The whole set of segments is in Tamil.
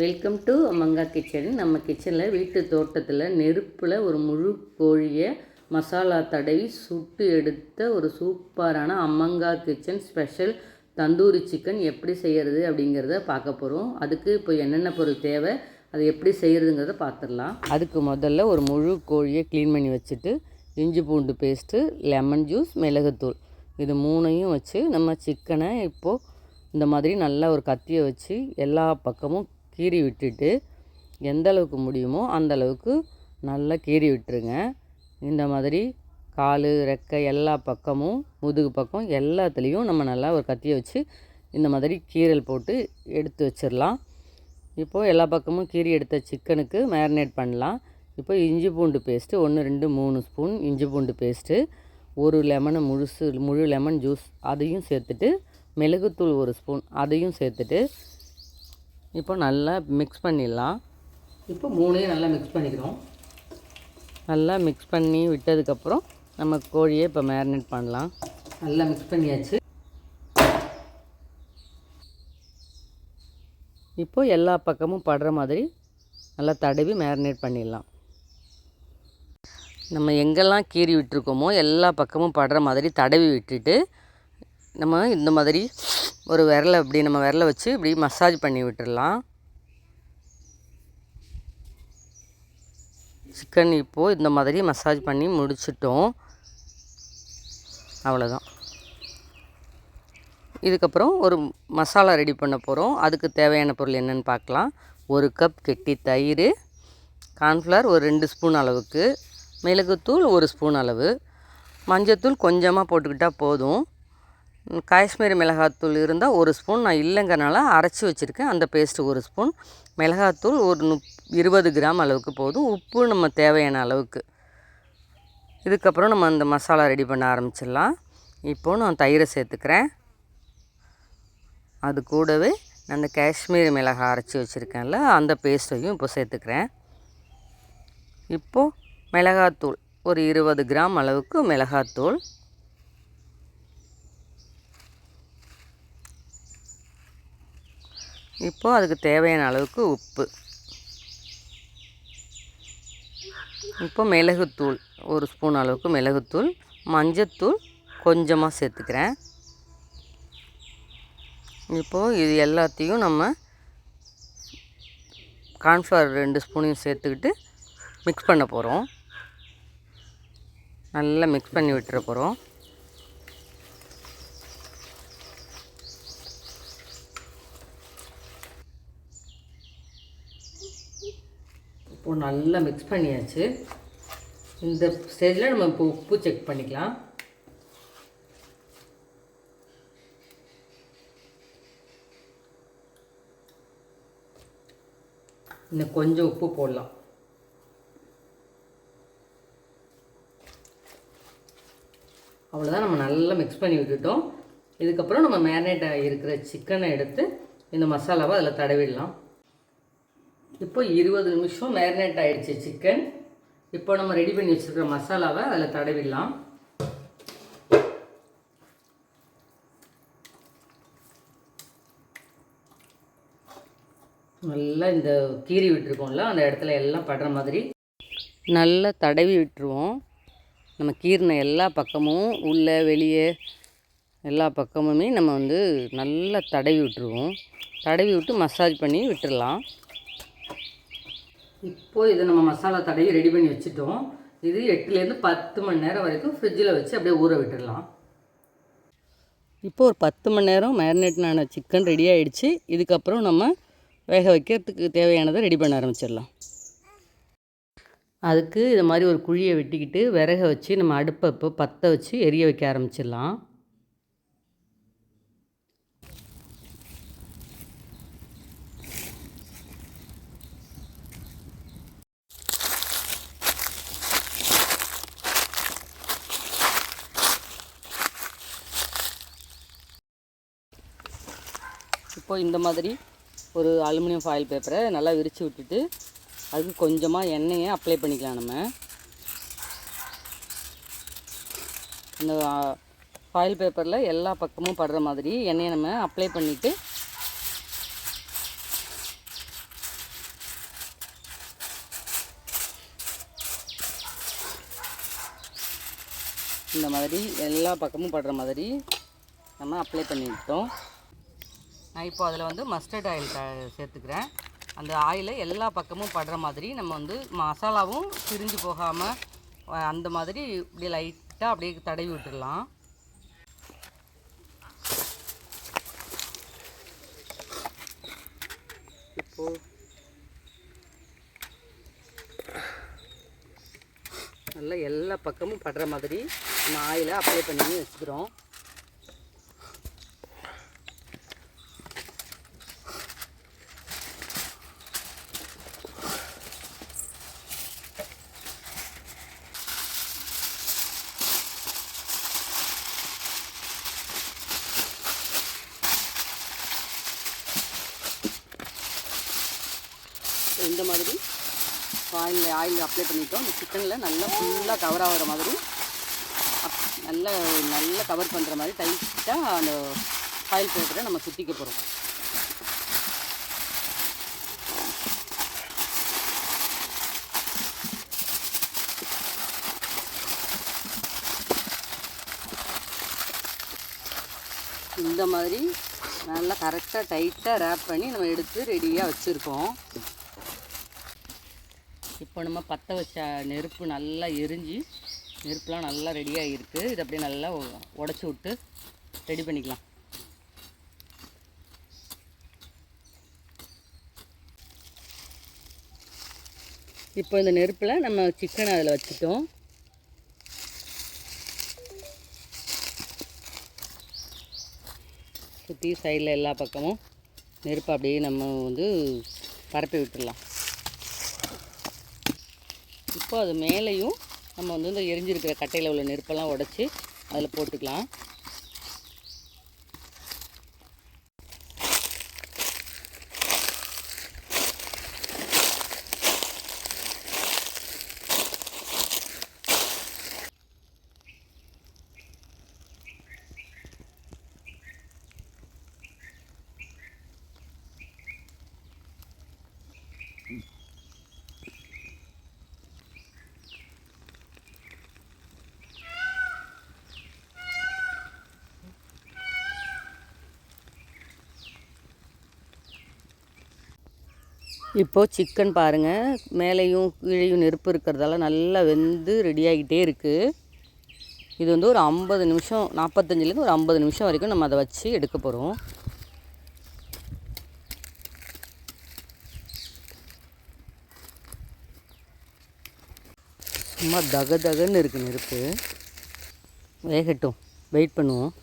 Welcome to அம்மங்கா kitchen. நம்ம கிச்சனில் வீட்டு தோட்டத்தில் நெருப்பில் ஒரு முழு கோழியை மசாலா தடவி சுட்டு எடுத்த ஒரு சூப்பரான அம்மங்கா கிச்சன் ஸ்பெஷல் தந்தூரி சிக்கன் எப்படி செய்கிறது அப்படிங்கிறத பார்க்க போகிறோம். அதுக்கு இப்போ என்னென்ன பொருள் தேவை, அதை எப்படி செய்கிறதுங்கிறத பார்த்துடலாம். அதுக்கு முதல்ல ஒரு முழு கோழியை க்ளீன் பண்ணி வச்சுட்டு இஞ்சி பூண்டு பேஸ்ட்டு, லெமன் ஜூஸ், மிளகுத்தூள் இது மூணையும் வச்சு நம்ம சிக்கனை இப்போது இந்த மாதிரி நல்லா ஒரு கத்தியை வச்சு எல்லா பக்கமும் கீறி விட்டுட்டு எந்த அளவுக்கு முடியுமோ அந்த அளவுக்கு நல்லா கீறி விட்டுருங்க. இந்த மாதிரி கால், ரெக்கை எல்லா பக்கமும், முதுகு பக்கம் எல்லாத்துலேயும் நம்ம நல்லா ஒரு கத்தியை வச்சு இந்த மாதிரி கீறல் போட்டு எடுத்து வச்சிடலாம். இப்போது எல்லா பக்கமும் கீறி எடுத்த சிக்கனுக்கு மேரினேட் பண்ணலாம். இப்போ இஞ்சி பூண்டு பேஸ்ட்டு 1, 2, 3 ஸ்பூன் இஞ்சி பூண்டு பேஸ்ட்டு, ஒரு லெமனை முழு லெமன் ஜூஸ் அதையும் சேர்த்துட்டு, மிளகுத்தூள் 1 ஸ்பூன் அதையும் சேர்த்துட்டு இப்போ நல்லா மிக்ஸ் பண்ணிடலாம். இப்போ மூணையும் நல்லா மிக்ஸ் பண்ணிக்கிறோம். நல்லா மிக்ஸ் பண்ணி விட்டதுக்கப்புறம் நம்ம கோழியை இப்போ மேரினேட் பண்ணலாம். நல்லா மிக்ஸ் பண்ணியாச்சு. இப்போது எல்லா பக்கமும் படுற மாதிரி நல்லா தடவி மேரினேட் பண்ணிடலாம். நம்ம எங்கெல்லாம் கீறி விட்டுருக்கோமோ எல்லா பக்கமும் படுற மாதிரி தடவி விட்டுட்டு நம்ம இந்த மாதிரி ஒரு விரலை இப்படி நம்ம விரலை வச்சு இப்படி மசாஜ் பண்ணி விட்டுடலாம். சிக்கன் இப்போது இந்த மாதிரி மசாஜ் பண்ணி முடிச்சிட்டோம். அவ்வளோதான். இதுக்கப்புறம் ஒரு மசாலா ரெடி பண்ண போகிறோம். அதுக்கு தேவையான பொருள் என்னென்னு பார்க்கலாம். 1 கப் கெட்டி தயிர், கார்ன்ஃப்ளவர் ஒரு 2 ஸ்பூன் அளவுக்கு, மிளகுத்தூள் 1 ஸ்பூன் அளவு, மஞ்சத்தூள் கொஞ்சமாக போட்டுக்கிட்டால் போதும். காஷ்மீரி மிளகாத்தூள் இருந்தால் 1 ஸ்பூன், நான் இல்லைங்கிறனால அரைச்சி வச்சுருக்கேன். அந்த பேஸ்ட்டு 1 ஸ்பூன், மிளகாத்தூள் ஒரு 20 கிராம் அளவுக்கு போதும். உப்பு நம்ம தேவையான அளவுக்கு. இதுக்கப்புறம் நம்ம அந்த மசாலா ரெடி பண்ண ஆரம்பிச்சிடலாம். இப்போது நான் தயிரை சேர்த்துக்கிறேன். அது கூடவே நான் அந்த காஷ்மீரி மிளகாய் அரைச்சி வச்சுருக்கேன்ல அந்த பேஸ்ட்டையும் இப்போ சேர்த்துக்கிறேன். இப்போது மிளகாத்தூள் ஒரு 20 கிராம் அளவுக்கு மிளகாத்தூள், இப்போது அதுக்கு தேவையான அளவுக்கு உப்பு, இப்போ மிளகுத்தூள் 1 ஸ்பூன் அளவுக்கு மிளகுத்தூள், மஞ்சத்தூள் கொஞ்சமாக சேர்த்துக்கிறேன். இப்போது இது எல்லாத்தையும் நம்ம கார்ன்ஃப்ளவர் 2 ஸ்பூனையும் சேர்த்துக்கிட்டு மிக்ஸ் பண்ண போகிறோம். நல்லா மிக்ஸ் பண்ணி விட்டுற போகிறோம். இப்போது நல்லா மிக்ஸ் பண்ணியாச்சு. இந்த ஸ்டேஜில் நம்ம இப்போ உப்பு செக் பண்ணிக்கலாம். இன்னும் கொஞ்சம் உப்பு போடலாம். அவ்வளோதான். நம்ம நல்லா மிக்ஸ் பண்ணி விட்டுட்டோம். இதுக்கப்புறம் நம்ம மேரினேட் இருக்கிற சிக்கனை எடுத்து இந்த மசாலாவை அதில் தடவிடலாம். இப்போ 20 நிமிஷம் மேரினேட் ஆகிடுச்சு சிக்கன். இப்போ நம்ம ரெடி பண்ணி வச்சுருக்கிற மசாலாவை அதில் தடவிடலாம். நல்லா இந்த கீறி விட்டுருக்கோம்ல அந்த இடத்துல எல்லாம் படுற மாதிரி நல்லா தடவி விட்டுருவோம். நம்ம கீறின எல்லா பக்கமும் உள்ளே வெளியே எல்லா பக்கமுமே நம்ம நல்லா தடவி விட்டுருவோம். தடவி விட்டு மசாஜ் பண்ணி விட்டுடலாம். இப்போது இதை நம்ம மசாலா தடவி ரெடி பண்ணி வச்சுட்டோம். இது 8லேருந்து 10 மணி நேரம் வரைக்கும் ஃப்ரிட்ஜில் வச்சு அப்படியே ஊற விட்டுடலாம். இப்போது ஒரு 10 மணி நேரம் மேரினேட்னான சிக்கன் ரெடி ஆகிடுச்சு. இதுக்கப்புறம் நம்ம வேக வைக்கிறதுக்கு தேவையானதை ரெடி பண்ண ஆரம்பிச்சிடலாம். அதுக்கு இது மாதிரி ஒரு குழியை வெட்டிக்கிட்டு விறக வச்சு நம்ம அடுப்பை இப்போ பற்ற வச்சு எரிய வைக்க ஆரம்பிச்சிடலாம். இப்போது இந்த மாதிரி ஒரு அலுமினியம் ஃபாயில் பேப்பரை நல்லா விரித்து விட்டுட்டு அதுக்கு கொஞ்சமாக எண்ணெயை அப்ளை பண்ணிக்கலாம். நம்ம அந்த ஃபாயில் பேப்பரில் எல்லா பக்கமும் படுற மாதிரி எண்ணெயை நம்ம அப்ளை பண்ணிவிட்டு இந்த மாதிரி எல்லா பக்கமும் படுற மாதிரி நம்ம அப்ளை பண்ணிவிட்டோம். நான் இப்போ அதில் வந்து மஸ்டர்ட் ஆயில் சேர்த்துக்கிறேன். அந்த ஆயிலை எல்லா பக்கமும் படுற மாதிரி நம்ம வந்து மசாலாவும் பிரிஞ்சு போகாமல் அந்த மாதிரி இப்படி லைட்டாக அப்படியே தடவி விட்டுடலாம். இப்போது நல்லா எல்லா பக்கமும் படுற மாதிரி நம்ம ஆயிலை அப்ளை பண்ணி வச்சுக்கிறோம். இந்த மாதிரி ஆயில் அப்ளை பண்ணிட்டோம். இந்த சிக்கனில் நல்லா ஃபுல்லாக கவர் ஆகிற மாதிரி நல்லா கவர் பண்ணுற மாதிரி டைட்டாக அந்த ஆயில் பேப்பரை நம்ம சுற்றிக்க போகிறோம். இந்த மாதிரி நல்லா கரெக்டாக டைட்டாக ரேப் பண்ணி நம்ம எடுத்து ரெடியாக வச்சுருக்கோம். இப்போ நம்ம பற்ற வச்ச நெருப்பு நல்லா எரிஞ்சு நெருப்புலாம் நல்லா ரெடியாக இருக்குது. இது அப்படியே நல்லா உடச்சி விட்டு ரெடி பண்ணிக்கலாம். இப்போ இந்த நெருப்பில் நம்ம சிக்கனை அதில் வச்சுட்டோம். சுற்றி சைடில் எல்லா பக்கமும் நெருப்பை அப்படியே நம்ம வந்து பரப்பி விட்டுடலாம். இப்போ அது மேலேயும் நம்ம வந்து இந்த எரிஞ்சிருக்கிற கட்டையில் உள்ள நெருப்பெல்லாம் உடச்சி அதில் போட்டுக்கலாம். இப்போது சிக்கன் பாருங்கள், மேலேயும் கீழேயும் நெருப்பு இருக்கிறதால நல்லா வெந்து ரெடி ஆகிட்டே இருக்குது. இது வந்து ஒரு 50 நிமிஷம் 45லேருந்து ஒரு 50 நிமிஷம் வரைக்கும் நம்ம அதை வச்சு எடுக்க போகிறோம். சும்மா தகன்னு இருக்குது நெருப்பு. வேகட்டும், வெயிட் பண்ணுவோம்.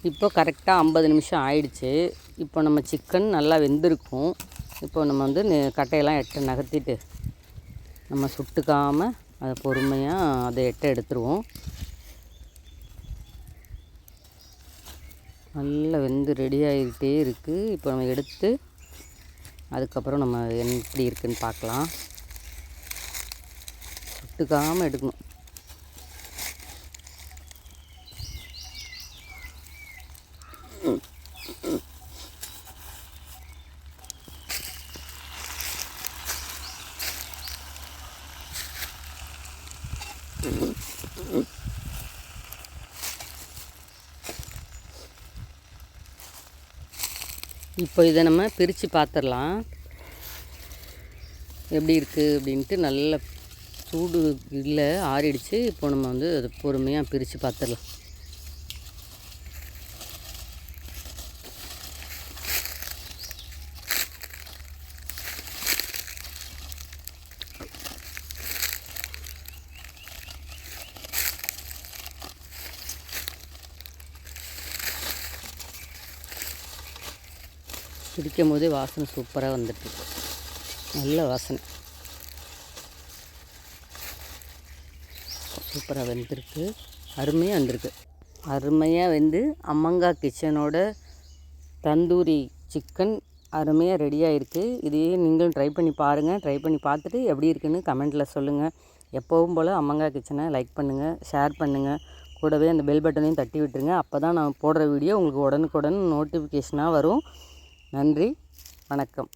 இப்போ கரெக்டாக 50 நிமிஷம் ஆயிடுச்சு. இப்போ நம்ம சிக்கன் நல்லா வெந்திருக்கும். இப்போ நம்ம வந்து கட்டையெல்லாம் நகர்த்திட்டு நம்ம சுட்டுக்காமல் அதை பொறுமையாக அதை எடுத்துருவோம். நல்லா வெந்து ரெடி ஆகிட்டே இருக்குது. இப்போ நம்ம எடுத்து அதுக்கப்புறம் நம்ம எப்படி இருக்குதுன்னு பார்க்கலாம். சுட்டுக்காமல் எடுக்கணும். இப்போ இதை நம்ம பிரித்து பார்த்துடலாம் எப்படி இருக்குது அப்படின்ட்டு. நல்ல சூடு இல்லை, ஆறிடுச்சு. இப்போ நம்ம வந்து அதை பொறுமையாக பிரித்து பார்த்துடலாம். பிடிக்கும் போதே வாசனை சூப்பராக வந்துட்டு, நல்ல வாசனை, சூப்பராக வெந்திருக்கு, அருமையாக வந்திருக்கு. அருமையாக வெந்து அம்மங்கா கிச்சனோட தந்தூரி சிக்கன் அருமையாக ரெடியாக இருக்குது. இதையே நீங்களும் ட்ரை பண்ணி பாருங்கள். ட்ரை பண்ணி பார்த்துட்டு எப்படி இருக்குன்னு கமெண்ட்டில் சொல்லுங்கள். எப்போவும் போல் அம்மங்கா கிச்சனை லைக் பண்ணுங்கள், ஷேர் பண்ணுங்கள், கூடவே அந்த பெல் பட்டனையும் தட்டி விட்டுருங்க. அப்போ தான் நான் போடுற வீடியோ உங்களுக்கு உடனுக்குடன் நோட்டிஃபிகேஷனாக வரும். நன்றி, வணக்கம்.